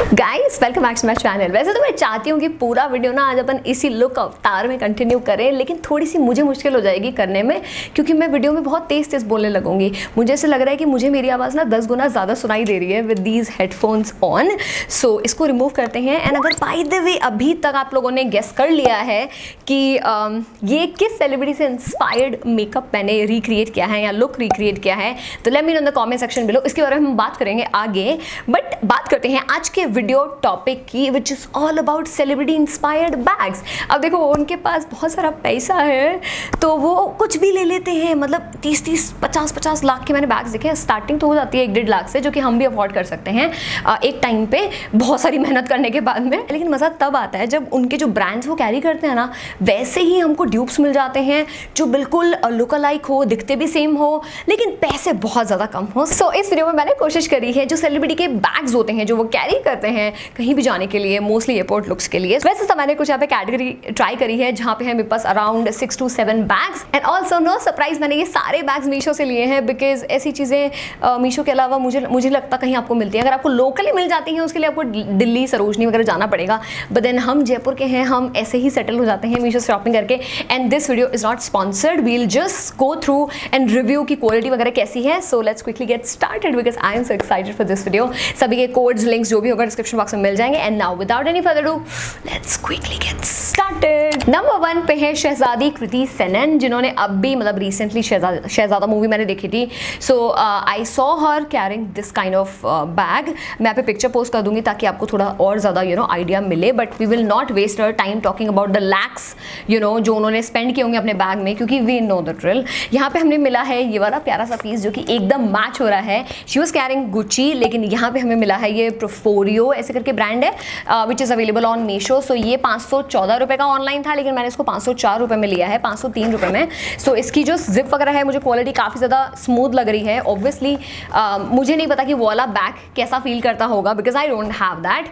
Guys welcome back to my channel. वैसे तो मैं चाहती हूँ कि पूरा वीडियो ना आज अपन इसी लुक अवतार में कंटिन्यू करें, लेकिन थोड़ी सी मुझे मुश्किल हो जाएगी करने में, क्योंकि मैं वीडियो में बहुत तेज बोलने लगूंगी। मुझे ऐसे लग रहा है कि मुझे मेरी आवाज़ ना 10 गुना ज़्यादा सुनाई दे रही है विद दीज हेडफोन्स ऑन। सो इसको रिमूव करते हैं। एंड अगर बाय द वे अभी तक आप लोगों ने गेस कर लिया है कि ये किस सेलिब्रिटी से इंस्पायर्ड मेकअप मैंने रिक्रिएट किया है या लुक रिक्रिएट किया है, तो let me know in the comment section below. इसके बारे में हम बात करेंगे आगे, बट बात करते हैं आज के वीडियो टॉपिक की, which is all about celebrity inspired bags. अब देखो उनके पास बहुत सारा पैसा है तो वो कुछ भी ले लेते हैं, मतलब 30-30, 50-50 लाख के मैंने बैग्स देखे हैं। स्टार्टिंग तो हो जाती है 1-1.5 लाख से, जो कि हम भी अफोर्ड कर सकते हैं एक टाइम पे बहुत सारी मेहनत करने के बाद में। लेकिन मज़ा तब आता है जब उनके जो ब्रांड्स वो कैरी करते हैं ना, वैसे ही हमको ड्यूप्स मिल जाते हैं जो बिल्कुल लुक अलाइक हो, दिखते भी सेम हो, लेकिन पैसे बहुत ज़्यादा कम हो। सो इस वीडियो में मैंने कोशिश करी है जो सेलिब्रिटी के बैग्स होते हैं जो वो कैरी करते हैं कहीं भी जाने के लिए, मोस्टली एयरपोर्ट लुक्स के लिए। वैसे तो मैंने कुछ यहाँ पे कैटेगरी ट्राई करी है जहाँ पे है मेरे पास around 6 to 7 bags. And also no surprise, मैंने ये सारे बैग्स मीशो से लिए हैं, बिकॉज ऐसी चीज़ें मीशो के अलावा मुझे लगता कहीं आपको मिलती हैं। अगर आपको लोकली मिल जाती हैं उसके लिए आपको दिल्ली, सरोजनी वगैरह जाना पड़ेगा, बट देन हम जयपुर के हैं, हम ऐसे ही सेटल हो जाते हैं मीशो शॉपिंग करके। And this video is not sponsored, we'll just go through and review की क्वालिटी वगैरह कैसी है। So let's quickly get started because I am so excited for this video. सभी के कोड्स, लिंक्स जो भी होगा डिस्क्रिप्शन बॉक्स में मिल जाएंगे। And now without any further do let's quickly get started. Number 1 पे है शहजादी कृति सेनन, जिन्होंने अब भी मतलब रिसेंटली शहजादा मूवी मैंने देखी थी। So I saw her carrying this kind of bag. मैं यहाँ पे पिक्चर पोस्ट कर दूंगी ताकि आपको थोड़ा और ज़्यादा आइडिया मिले, but we will not waste our time talking about the lakhs जो उन्होंने स्पेंड किए होंगे अपने बैग में, क्योंकि वी नो द ड्रिल। यहाँ पे हमें मिला है ये वाला प्यारा सा पीस जो कि एकदम मैच हो रहा है। शी वॉज कैरिंग गुच्ची, लेकिन यहाँ पे हमें मिला है ये पेफ्रियो ऐसे करके ब्रांड है, which is available on Meesho. So ये 514 रुपये का ऑनलाइन था, लेकिन मैंने इसको 504 रुपये में लिया है, 503 रुपये में। सो इसकी जो जिप वगैरह है, मुझे क्वालिटी काफ़ी ज़्यादा स्मूथ लग रही है। ऑब्वियसली मुझे नहीं पता कि वो वाला बैग कैसा फील करता होगा, because I don't have that,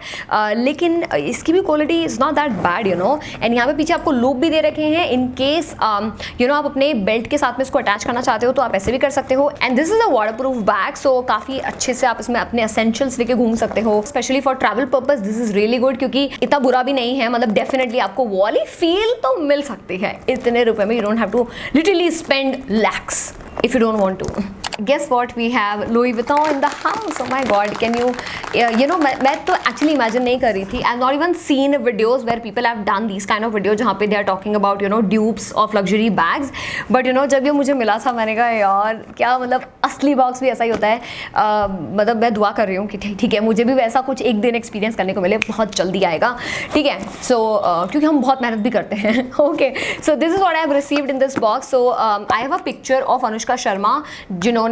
लेकिन इसकी भी quality is not that bad and यहाँ पे पीछे आपको लूप भी दे रखे हैं इन केस आप अपने बेल्ट के साथ में इसको अटैच करना चाहते हो तो आप ऐसे भी कर सकते हो। And this is a waterproof bag, so काफ़ी अच्छे से आप इसमें अपने एसेंशियल्स लेके घूम सकते हो, specially for travel purpose. This is really good, क्योंकि इतना बुरा भी नहीं है, मतलब डेफिनेटली आपको वो वाली फील तो मिल सकती है इतने रुपए में। You don't have to literally spend lakhs if you don't want to. Guess what we have? Louis Vuitton in the house. Oh my God! Can you मैं तो actually imagine नहीं कर रही थी. I've not even seen videos where people have done these kind of videos जहाँ पे they are talking about dupes of luxury bags. But जब ये मुझे मिला था मैंने कहा यार क्या, मतलब असली बॉक्स भी ऐसा ही होता है। मतलब मैं दुआ कर रही हूँ कि ठीक है मुझे भी वैसा कुछ एक दिन एक्सपीरियंस करने को मिले, बहुत जल्दी आएगा, ठीक है। सो क्योंकि हम बहुत मेहनत भी करते हैं। Okay, so this is what I have received in this box. So I have a picture of Anushka Sharma, जिन्होंने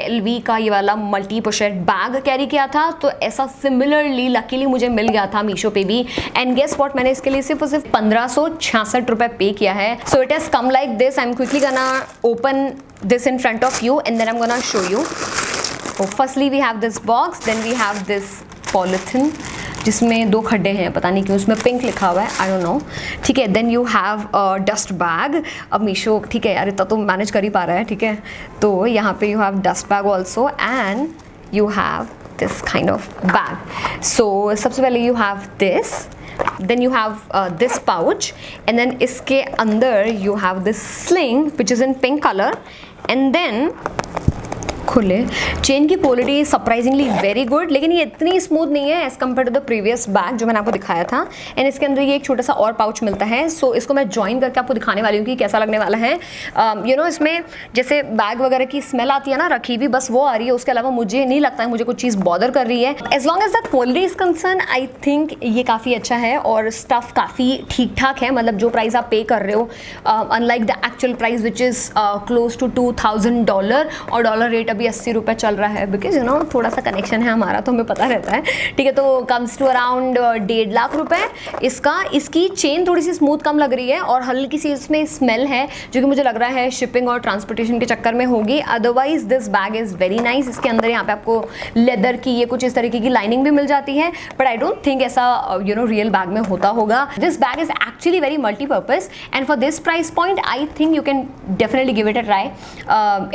एलवी का ये वाला मल्टी पोशेट बैग कैरी किया था, तो ऐसा सिमिलरली लकीली मुझे मिल गया था मीशो पे भी। एंड गेस व्हाट, मैंने इसके लिए सिर्फ 1566 रुपए पे किया है। So it has come like this. I am quickly gonna open this in front of you and then I am gonna show you. Firstly we have this box, then we have this polythene जिसमें 2 खड्डे हैं, पता नहीं क्यों उसमें pink लिखा हुआ है, आई डोंट नो, ठीक है। Then you have dust bag. अब मीशो ठीक है यार इतना तो मैनेज कर ही पा रहा है, ठीक है। तो यहाँ पे you have dust bag also and you have this kind of bag. So सबसे पहले you have this, then you have this pouch and then इसके अंदर you have this sling which is in pink color and then खुले। Chain की quality surprisingly very good, लेकिन ये इतनी smooth नहीं है as compare to the previous bag जो मैंने आपको दिखाया था। एंड इसके अंदर ये एक छोटा सा और पाउच मिलता है। सो इसको मैं ज्वाइन करके आपको दिखाने वाली हूँ कि कैसा लगने वाला है। इसमें जैसे बैग वगैरह की स्मेल आती है ना रखी हुई, बस वो आ रही है, उसके अलावा मुझे नहीं लगता है मुझे कुछ चीज़ बॉदर कर रही है। As long as the quality is concern I think ये काफ़ी अच्छा है और स्टफ काफ़ी ठीक ठाक है, मतलब जो प्राइस आप पे कर रहे हो, unlike the actual price which is close to $2000 और डॉलर रेट भी 80 रुपये चल रहा है, बिकॉज यू नो थोड़ा सा कनेक्शन है हमारा तो हमें पता रहता है, ठीक है। तो कम्स टू अराउंड 1.5 लाख रुपए इसकी चेन थोड़ी सी स्मूथ कम लग रही है और हल्की सी इसमें स्मेल है जो कि मुझे लग रहा है शिपिंग और ट्रांसपोर्टेशन के चक्कर में होगी। Otherwise this bag is very nice. इसके अंदर यहाँ पे आपको लेदर की ये कुछ इस तरीके की लाइनिंग भी मिल जाती है, बट आई डोंट थिंक ऐसा यू नो रियल बैग में होता होगा। This bag is actually very multipurpose and for this price point I think you can definitely give it a try.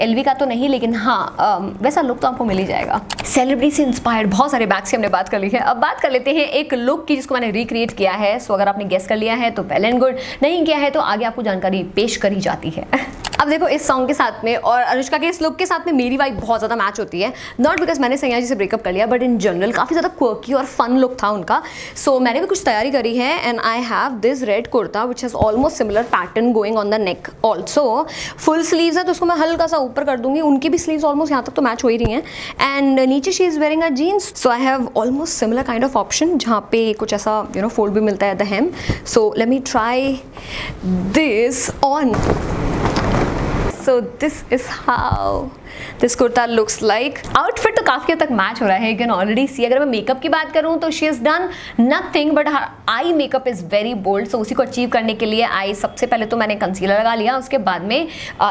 LV का तो नहीं, लेकिन हाँ वैसा लुक तो आपको मिल ही जाएगा। सेलिब्रिटी से इंस्पायर्ड बहुत सारे बैग्स की हमने बात कर ली है, अब बात कर लेते हैं एक लुक की जिसको मैंने रिक्रिएट किया है। सो अगर आपने गेस कर लिया है तो वेल एंड गुड, नहीं किया है तो आगे आपको जानकारी पेश करी जाती है। अब देखो इस सॉन्ग के साथ में और अनुष्का के इस लुक के साथ में मेरी वाइब बहुत ज़्यादा मैच होती है, नॉट बिकॉज मैंने सैया जी से ब्रेकअप कर लिया, बट इन जनरल काफ़ी ज़्यादा क्वर्की और फन लुक था उनका। सो मैंने भी कुछ तैयारी करी है and I have this red kurta which has almost similar pattern going on the neck also. Full sleeves है तो उसको मैं हल्का सा ऊपर कर दूंगी, उनकी भी स्लीव्स ऑलमोस्ट यहाँ तक तो मैच हो ही रही हैं। एंड नीचे she is wearing a jeans, so I have almost similar kind of option जहाँ पे कुछ ऐसा यू नो फोल्ड भी मिलता है at the hem. So let me try this on. So this is how this kurta looks like. Outfit तो काफ़ी हद तक मैच हो रहा है, यू कैन ऑलरेडी सी। अगर मैं मेकअप की बात करूँ तो she is done nothing but her eye makeup is very bold. So उसी को अचीव करने के लिए आई सबसे पहले तो मैंने कंसीलर लगा लिया, उसके बाद में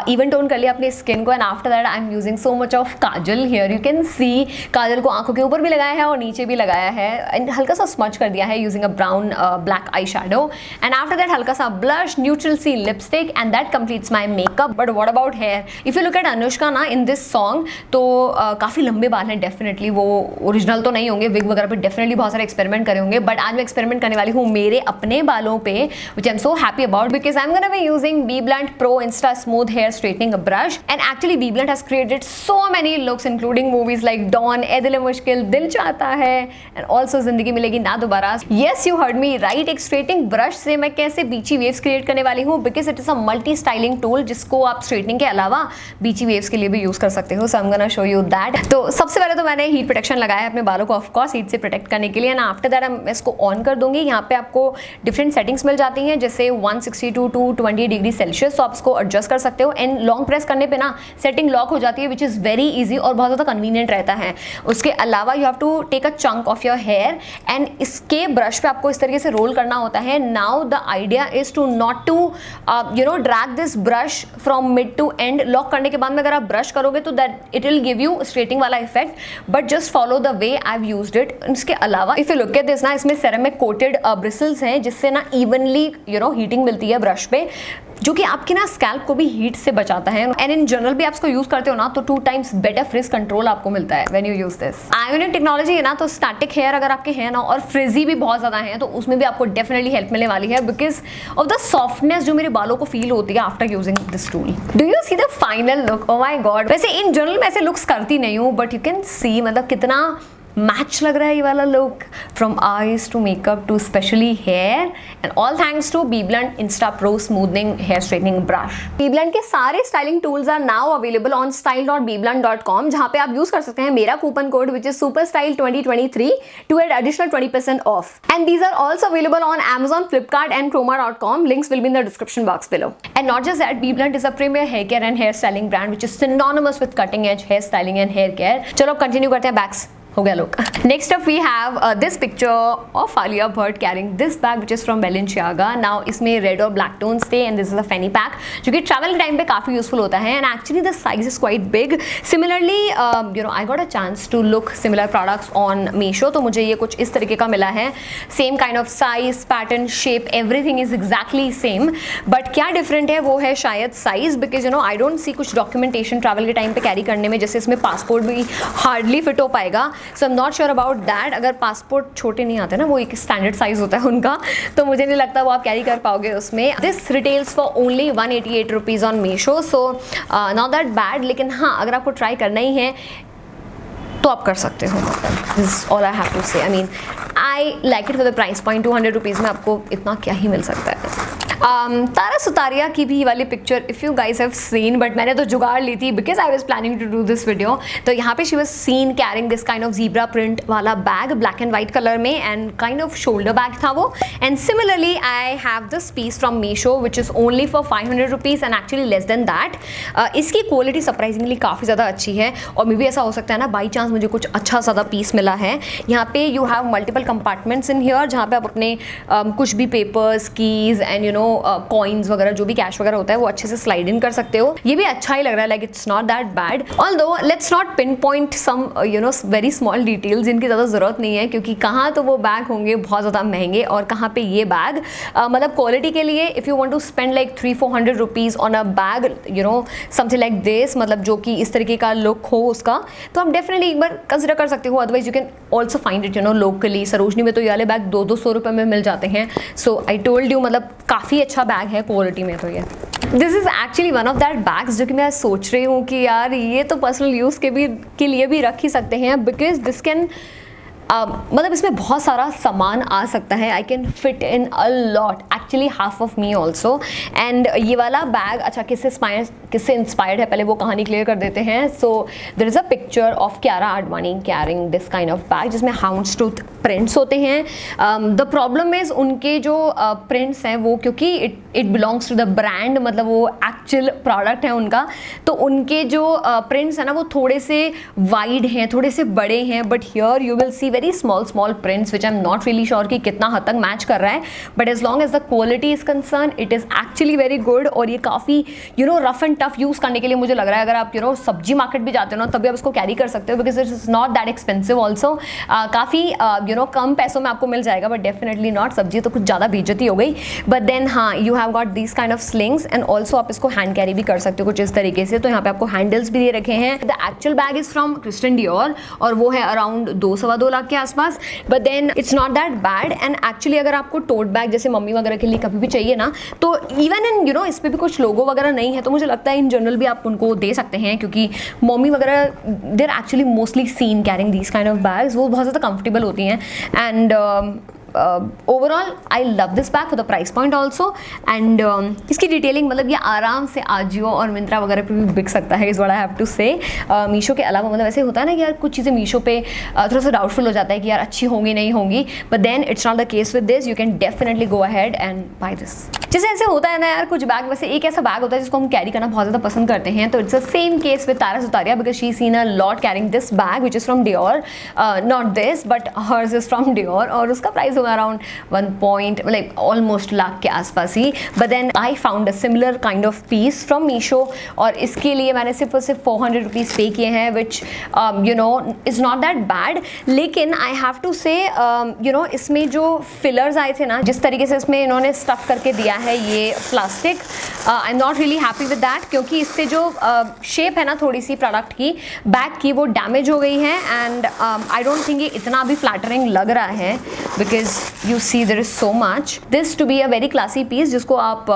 इवन टोन कर लिया अपनी स्किन को, and after that I am using so much of kajal here. You can see kajal को आंखों के ऊपर भी लगाया है और नीचे भी लगाया है, एंड हल्का सा स्मच कर दिया है using a brown black eyeshadow, and after that हल्का सा ब्लश, न्यूट्रल सी lipstick, and that completes my makeup. But what about hair? If you look at Anushka ना इन दिस सॉन्ग तो काफ़ी लंबे बाल हैं डेफिनेटली, वो ओरिजिनल तो नहीं होंगे, विग वगैरह पे डेफिनेटली बहुत सारे एक्सपेरिमेंट करे होंगे, बट आज मैं एक्सपेरिमेंट करने वाली हूँ मेरे अपने बालों पे, which I am so happy about because I am gonna be using BBlunt Pro Insta Smooth Hair Straightening Brush, and actually BBlunt has created so many looks including movies like Dawn, ए दिल मुश्किल, दिल चाहता है, and also जिंदगी मिलेगी ना दोबारा। Yes, you heard me right, एक स्ट्रेटनिंग ब्रश से मैं कैसे बीची वेव्स क्रिएट करने वाली हूँ, because it is a multi styling tool जिसको आप स्ट्रेटनिंग के अलावा बीची वेव्स के लिए भी यूज कर सकते हो। So I am gonna show you that. तो सबसे पहले तो मैंने हीट प्रोटेक्शन लगाया है अपने बालों को, ऑफ कोर्स हीट से प्रोटेक्ट करने के लिए, एंड आफ्टर दैट मैं इसको ऑन कर दूंगी। यहाँ पे आपको डिफरेंट सेटिंग्स मिल जाती हैं, जैसे 162 टू 220 डिग्री सेल्सियस, तो आप इसको एडजस्ट कर सकते हो, एंड लॉन्ग प्रेस करने पे ना सेटिंग लॉक हो जाती है, विच इज़ वेरी ईजी और बहुत ज़्यादा कन्वीनियंट रहता है। उसके अलावा you have to take a chunk of your hair and इसके ब्रश पे आपको इस तरीके से रोल करना होता है। Now the idea is to not to you know drag this brush from mid to end. Lock करने के बाद में अगर आप ब्रश करोगे तो that it will give you straightening वाला effect, but just follow the way I have used it. इसके अलावा if you look at this ना, इसमें सेरेमिक कोटेड ब्रिसल्स हैं जिससे ना इवनली यू नो हीटिंग मिलती है ब्रश पे, जो कि आपके ना स्कैल्प को भी हीट से बचाता है, एंड इन जनरल भी आप इसको यूज करते हो ना तो 2 टाइम्स बेटर फ्रिज कंट्रोल आपको मिलता है when you use this. Ionic technology है ना, तो स्टैटिक हेयर अगर आपके हैं ना और फ्रिजी भी बहुत ज्यादा हैं तो उसमें भी आपको डेफिनेटली हेल्प मिलने वाली है, बिकॉज ऑफ द सॉफ्टनेस जो मेरे बालों को फील होती है after using this tool. Do you see the final look? Oh my God. वैसे इन जनरल मैं ऐसे लुक्स करती नहीं हूँ, बट यू कैन सी मतलब कितना मैच लग रहा है ये वाला look, from eyes to makeup to specially hair, and all thanks to BBlunt Insta Pro Smoothing Hair Straightening Brush। BBlunt के सारे styling tools are now available on style.bblunt.com, जहाँ पे आप यूज कर सकते हैं मेरा coupon code which is superstyle2023 to add additional 20% off, and these are also available on Amazon, Flipkart and Croma.com. Links will be in the description box below. And not just that, BBlunt is a premier hair care and hair styling brand which is synonymous with cutting edge hair styling and hair care. चलो अब continue करते हैं bags. हो गया लोग। Next up we have this picture of Alia Bhatt carrying this bag which is from Balenciaga। Now इसमें red और black tones थे, and this is a fanny pack जो कि ट्रैवल के टाइम पे काफ़ी यूजफुल होता है, and actually the size is quite big. Similarly you know I got a chance to look similar products on Meesho, तो मुझे ये कुछ इस तरीके का मिला है, same kind of size, pattern, shape, everything is exactly same, but क्या डिफरेंट है वो है शायद size, because you know I don't see कुछ डॉक्यूमेंटेशन ट्रैवल के टाइम पे कैरी करने में, जैसे इसमें पासपोर्ट भी हार्डली फिट हो पाएगा। So I am not sure about that. अगर पासपोर्ट छोटे नहीं आते ना, वो एक स्टैंडर्ड साइज होता है उनका, तो मुझे नहीं लगता वो आप कैरी कर पाओगे उसमें। This retails for only 188 rupees on Meesho, so not that bad, लेकिन हाँ अगर आपको ट्राई करना ही है तो आप कर सकते हो। This is all I have to say. I mean I like it for the price point. 200 rupees में आपको इतना क्या ही मिल सकता है। तारा सुतारिया की भी वाली picture if you guys have seen, but मैंने तो जुगाड़ ली थी because I was planning to do this video. तो यहाँ पे she was seen carrying this kind of zebra print वाला bag black and white colour में, and kind of shoulder bag था वो। And similarly I have this piece from Meesho which is only for 500 rupees and actually less than that. इसकी quality surprisingly काफ़ी ज़्यादा अच्छी है, और मे भी ऐसा हो सकता है ना बाई चांस मुझे कुछ अच्छा ज़्यादा पीस मिला है। यहाँ पे you have multiple compartments in here जहाँ पे आप अपने कुछ भी papers, keys and you know coins वगैरह जो भी कैश वगैरह होता है वो अच्छे से स्लाइड इन कर सकते हो। ये भी अच्छा ही लग रहा है, like it's not that bad. Although let's not pinpoint some you know very small details जिनकी ज़्यादा ज़रूरत नहीं है, क्योंकि कहाँ तो वो बैग होंगे बहुत ज़्यादा महंगे और कहाँ पे ये बैग मतलब क्वालिटी के लिए if you want to spend like 300-400 rupees on a bag you know something like this, मतलब जो कि इस तरीके का लुक हो उसका, तो आप डेफिनेटली एक बार कंसिडर कर सकते हो। Otherwise you can also find it you know locally. Sarojini में तो ये वाले बैग 200-200 रुपये में मिल जाते हैं। सो आई टोल्ड यू मतलब काफ़ी अच्छा बैग है क्वालिटी में। तो ये this is actually one of that bags जो कि मैं सोच रही हूँ कि यार ये तो पर्सनल यूज़ के लिए भी रख ही सकते हैं, बिकॉज दिस कैन मतलब इसमें बहुत सारा सामान आ सकता है। I can fit in a lot, actually half of me also. And ये वाला बैग अच्छा किससे इंस्पायर्ड है पहले वो कहानी क्लियर कर देते हैं। So there is a picture of Kiara Advani carrying this kind of bag जिसमें हाउंडटूथ प्रिंट्स होते हैं। द प्रॉब्लम इज़ उनके जो प्रिंट्स हैं वो, क्योंकि it belongs to the brand, मतलब वो एक्चुअल प्रोडक्ट है उनका, तो उनके जो प्रिंट्स हैं ना वो थोड़े से वाइड हैं, थोड़े से बड़े हैं। But here you will see very small prints which I am not really sure कि कितना हद तक मैच कर रहा है, but as long as the quality is concern it is actually very good. और ये काफ़ी you know rough and tough use करने के लिए मुझे लग रहा है, अगर आप यू नो सब्जी मार्केट भी जाते हो ना तब भी आप इसको कैरी कर सकते हो, because it is not that expensive also. काफ़ी यू नो कम पैसों में आपको मिल जाएगा, बट डेफिनेटली नॉट, सब्जी तो कुछ ज़्यादा बेइज्जती हो गई। बट देन हाँ, you have got these kind of slings and also आप इसको हैंड कैरी भी कर सकते हो कुछ इस तरीके से। तो यहाँ पे आपको हैंडल्स भी दे रखे हैं। The actual bag is from Christian Dior और वो है अराउंड 2-2.25 लाख के आसपास, but then it's not that bad. And actually अगर आपको टोट बैग जैसे मम्मी वगैरह के लिए कभी भी चाहिए ना, तो इवन इन यू नो इस पर भी कुछ लोगो वगैरह नहीं है, तो मुझे लगता है इन जनरल भी आप उनको दे सकते हैं, क्योंकि मम्मी वगैरह there actually mostly seen carrying these kind of bags, वो बहुत ज़्यादा कंफर्टेबल होती हैं। And overall I love this bag for the price point also. And इसकी डिटेलिंग मतलब ये आराम से आजियो और मिंत्रा वगैरह पे भी बिक सकता है, is what I have to say. Meesho के अलावा मतलब ऐसे होता है ना कि यार कुछ चीज़ें मीशो पे थोड़ा सा डाउटफुल हो जाता है कि यार अच्छी होंगी नहीं होंगी, but then it's not the case with this. You can definitely go ahead and buy this. जैसे ऐसे होता है ना यार कुछ बैग, वैसे एक ऐसा बैग होता है जिसको हम कैरी करना बहुत ज़्यादा पसंद करते हैं, तो it's the same case with Tara Sutaria, because she seen a lot carrying this bag which is from Dior, not this but hers is from Dior, और उसका प्राइस होगा around 1 point like almost lakh के आसपास ही। But then I found a similar kind of piece from Meesho, और इसके लिए मैंने सिर्फ और सिर्फ 400 रुपीज़ पे किए हैं, which you know is not that bad. लेकिन आई हैव टू से यू नो इसमें जो फिलर्स आए थे ना, जिस तरीके से इसमें इन्होंने स्टफ करके दिया है ये plastic, I am not really happy with that, क्योंकि इससे जो शेप है ना थोड़ी सी प्रोडक्ट की बैग की वो डैमेज हो गई है। एंड आई डोंट थिंक ये इतना भी फ्लैटरिंग लग रहा है, because you see there is so much this to be a very classy piece, जिसको आप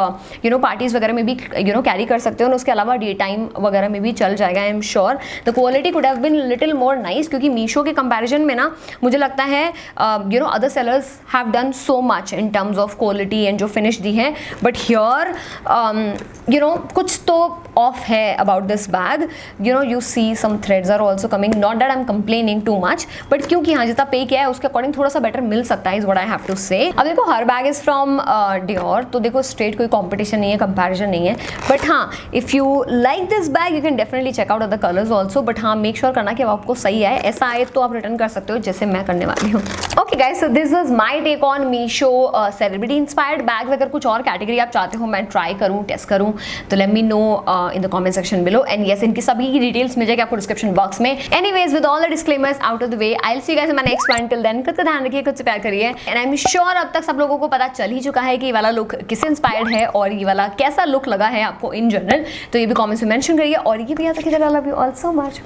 यू नो पार्टीज वगैरह में भी यू नो कैरी कर सकते हो, और उसके अलावा डे टाइम वगैरह में भी चल जाएगा। I am sure the quality could have been little more nice, क्योंकि मीशो के कंपैरिजन में ना मुझे लगता है you know other sellers have done so much in terms of quality and जो फिनिश दी है, बट हियर you know कुछ तो ऑफ है about this bag. You know you see some threads are also coming, not that I am complaining too much, but क्योंकि हाँ जितना पे किया है उसके अकॉर्डिंग थोड़ा सा बेटर मिल सकता है, is what I have to say. अब देखो हर बैग इज फ्रॉम डियोर, तो देखो स्ट्रेट कोई कॉम्पिटिशन नहीं है, कंपैरिजन नहीं है, बट हाँ if you like this bag you can definitely check out other colours also, but हाँ मेक श्योर करना कि अब आपको सही आए, ऐसा आए तो आप रिटर्न कर सकते हो जैसे मैं करने वाली हूँ। Okay guys, so this was my take on Meesho celebrity inspired bags. अगर कुछ और कैटेगरी आप चाहते हो मैं ट्राई करूँ, टेस्ट करूँ, तो let me know in the comment section below. And yes, इनकी सभी की डिटेल्स मिल जाएगी आपको डिस्क्रिप्शन बॉक्स में। Anyways, with all the disclaimers out of the way, I will see you guys in my next one. Till then खुद का ध्यान रखिए, खुद से प्यार करिए, एंड आई एम श्योर अब तक सब लोगों को पता चल ही चुका है कि ये वाला लुक किससे इंस्पायर्ड है और ये वाला कैसा लुक लगा है आपको इन जनरल, तो ये भी कमेंट्स में मेंशन करिए। और ये भी याद रखिए, I love you all so much.